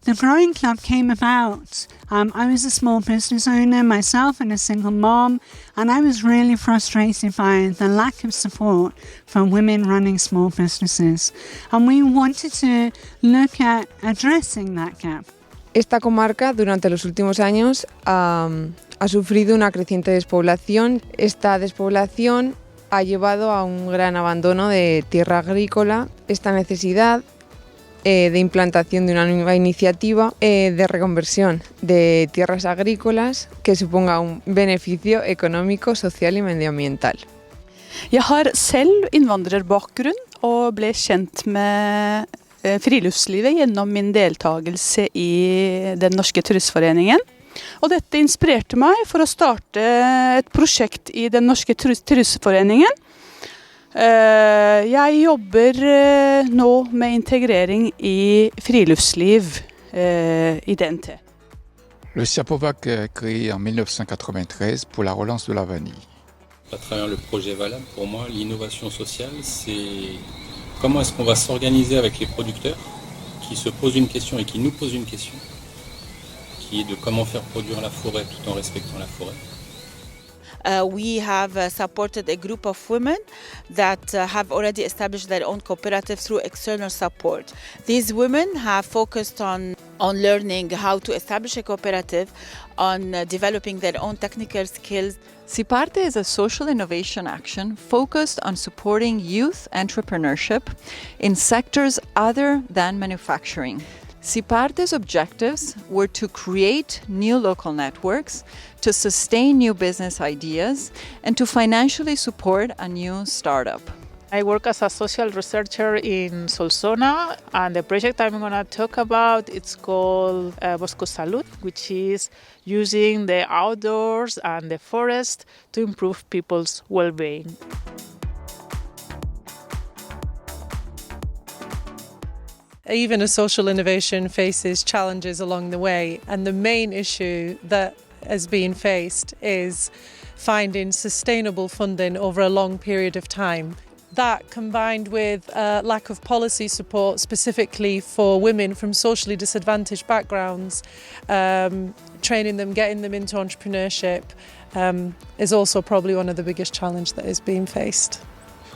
The Growing Club came about. I was a small business owner myself and a single mom, and I was really frustrated by the lack of support for women running small businesses. And we wanted to look at addressing that gap. Esta comarca durante los últimos años ha sufrido una creciente despoblación. Esta despoblación ha llevado a un gran abandono de tierra agrícola. Esta necesidad de implantación de una nueva iniciativa de reconversión de tierras agrícolas que suponga un beneficio económico, social y medioambiental. Jeg har selv innvandrerbakgrunn og ble kjent med friluftslivet gjennom min deltagelse i den norske turistforeningen. Og dette inspirerte meg for å starte et prosjekt i den norske turistforeningen. Jeg jobber nå med integrering i friluftsliv i DNT. Le SIMRA est créé en 1993 pour la relance de la vanille. À travers le projet Valable, pour moi, l'innovation sociale, c'est comment est-ce qu'on va s'organiser avec les producteurs qui se posent une question et qui nous posent une question, qui est de comment faire produire la forêt tout en respectant la forêt. We have supported a group of women that have already established their own cooperative through external support. These women have focused on learning how to establish a cooperative, on developing their own technical skills. SIPARTE is a social innovation action focused on supporting youth entrepreneurship in sectors other than manufacturing. SIPARTE's objectives were to create new local networks, to sustain new business ideas, and to financially support a new startup. I work as a social researcher in Solsona, and the project I'm going to talk about, it's called Bosco Salud, which is using the outdoors and the forest to improve people's well-being. Even a social innovation faces challenges along the way, and the main issue that has been faced is finding sustainable funding over a long period of time. That, combined with lack of policy support specifically for women from socially disadvantaged backgrounds, training them, getting them into entrepreneurship, is also probably one of the biggest challenges that is being faced.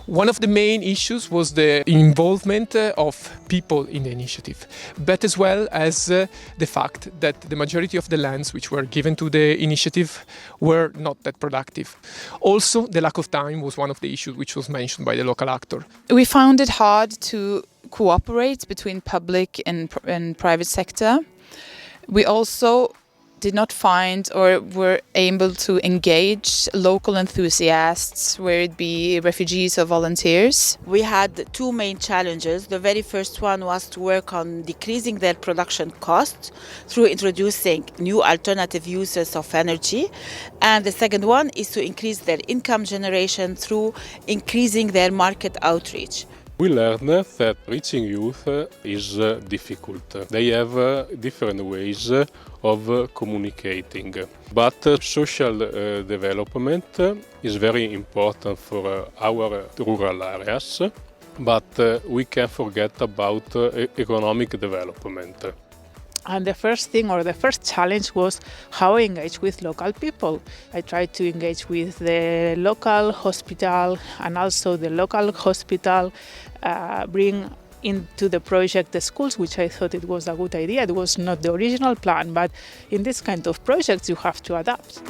One of the main issues was the involvement of people in the initiative, but as well as the fact that the majority of the lands which were given to the initiative were not that productive. Also, the lack of time was one of the issues which was mentioned by the local actor. We found it hard to cooperate between public and private sector. We also did not find or were able to engage local enthusiasts, whether it be refugees or volunteers. We had two main challenges. The very first one was to work on decreasing their production costs through introducing new alternative uses of energy. And the second one is to increase their income generation through increasing their market outreach. We learned that reaching youth is difficult. They have different ways of communicating. But social development is very important for our rural areas, but we can't forget about economic development. And the first thing or the first challenge was how I engage with local people. I tried to engage with the local hospital, and also the local hospital bring into the project the schools, which I thought it was a good idea. It was not the original plan, but in this kind of projects you have to adapt.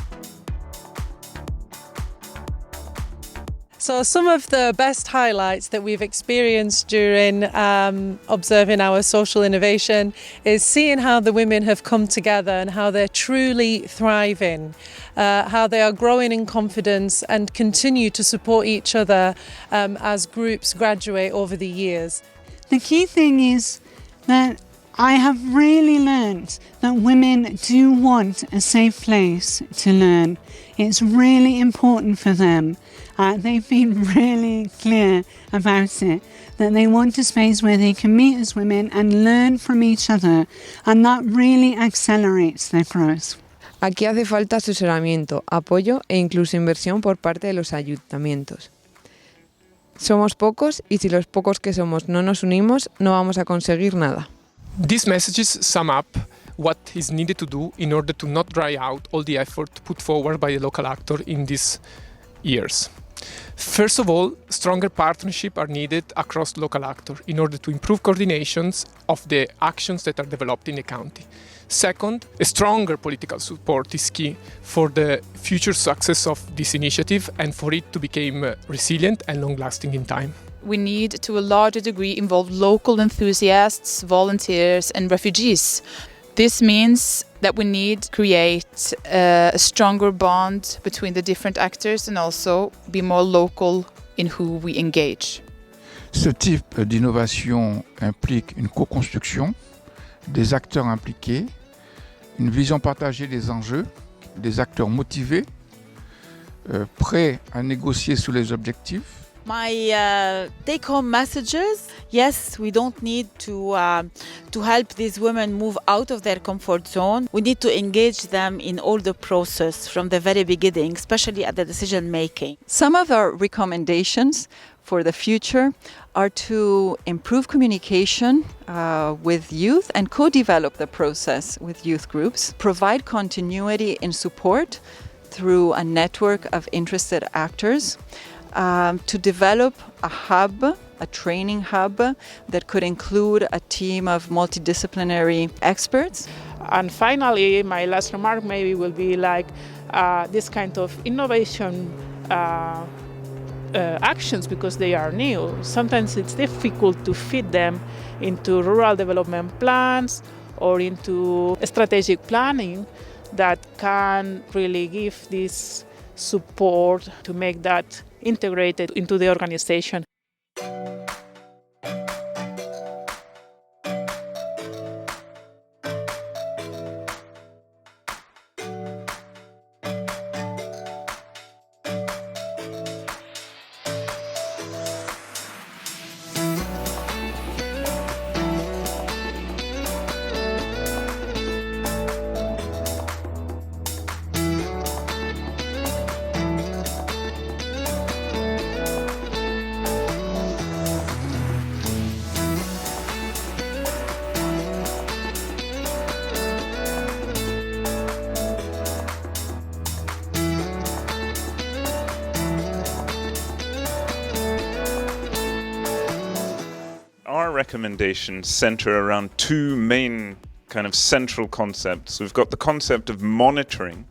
So some of the best highlights that we've experienced during observing our social innovation is seeing how the women have come together and how they're truly thriving, how they are growing in confidence and continue to support each other as groups graduate over the years. The key thing is that I have really learned that women do want a safe place to learn. It's really important for them. They've been really clear about it, that they want a space where they can meet as women and learn from each other, and that really accelerates their growth. Aquí hace falta asesoramiento, apoyo e incluso inversión por parte de los ayuntamientos. Somos pocos y si los pocos que somos no nos unimos, no vamos a conseguir nada. These messages sum up what is needed to do in order to not dry out all the effort put forward by the local actor in these years. First of all, stronger partnerships are needed across local actors in order to improve coordinations of the actions that are developed in the county. Second, a stronger political support is key for the future success of this initiative and for it to become resilient and long-lasting in time. We need to a larger degree involve local enthusiasts, volunteers and refugees. This means that we need to create a stronger bond between the different actors and also be more local in who we engage. Ce type d'innovation implique une co-construction, des acteurs impliqués, une vision partagée des enjeux, des acteurs motivés, prêts à négocier sur les objectifs. My take-home messages: yes, we don't need to help these women move out of their comfort zone. We need to engage them in all the process from the very beginning, especially at the decision making. Some of our recommendations for the future are to improve communication with youth and co-develop the process with youth groups, provide continuity in support through a network of interested actors, to develop a hub, a training hub that could include a team of multidisciplinary experts. And finally, my last remark maybe will be like this kind of innovation actions, because they are new. Sometimes it's difficult to fit them into rural development plans or into strategic planning that can really give this support to make that integrated into the organization. Our recommendations center around two main kind of central concepts. We've got the concept of monitoring,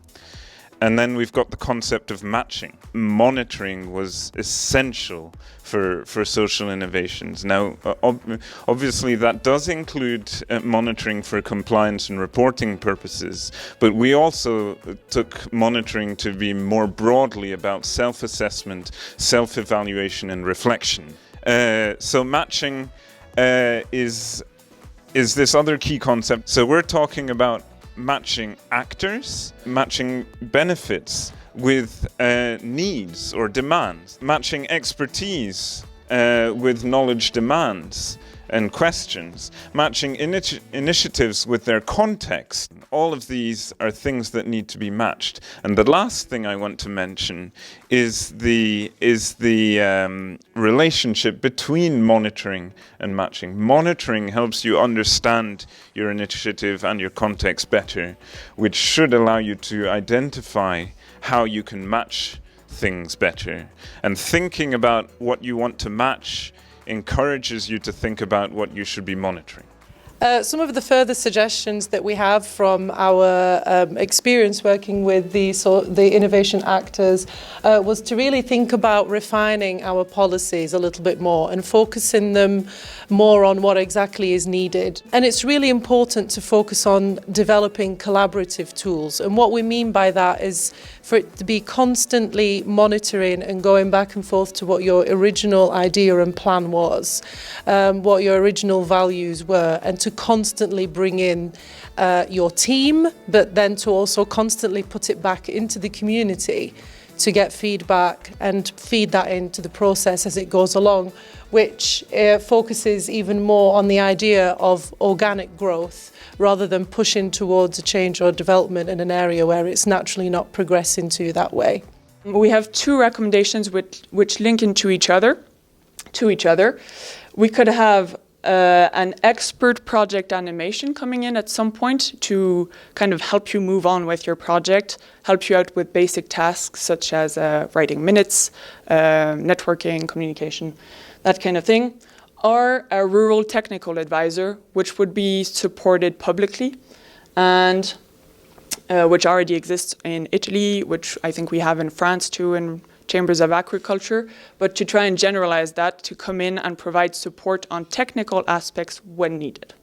and then we've got the concept of matching. Monitoring was essential for social innovations. Now, obviously that does include monitoring for compliance and reporting purposes, but we also took monitoring to be more broadly about self-assessment, self-evaluation and reflection. So matching is this other key concept. So we're talking about matching actors, matching benefits with needs or demands, matching expertise with knowledge demands and questions, matching initiatives with their context. All of these are things that need to be matched. And the last thing I want to mention is the relationship between monitoring and matching. Monitoring helps you understand your initiative and your context better, which should allow you to identify how you can match things better. And thinking about what you want to match encourages you to think about what you should be monitoring. Some of the further suggestions that we have from our experience working with the innovation actors was to really think about refining our policies a little bit more and focusing them more on what exactly is needed. And it's really important to focus on developing collaborative tools. And what we mean by that is for it to be constantly monitoring and going back and forth to what your original idea and plan was, what your original values were, and to constantly bring in your team, but then to also constantly put it back into the community to get feedback and feed that into the process as it goes along, which focuses even more on the idea of organic growth rather than pushing towards a change or development in an area where it's naturally not progressing to that way. We have two recommendations which link into each other. We could have an expert project animation coming in at some point to kind of help you move on with your project, help you out with basic tasks such as writing minutes, networking, communication, that kind of thing, or a rural technical advisor, which would be supported publicly and which already exists in Italy, which I think we have in France too, in chambers of agriculture, but to try and generalize that to come in and provide support on technical aspects when needed.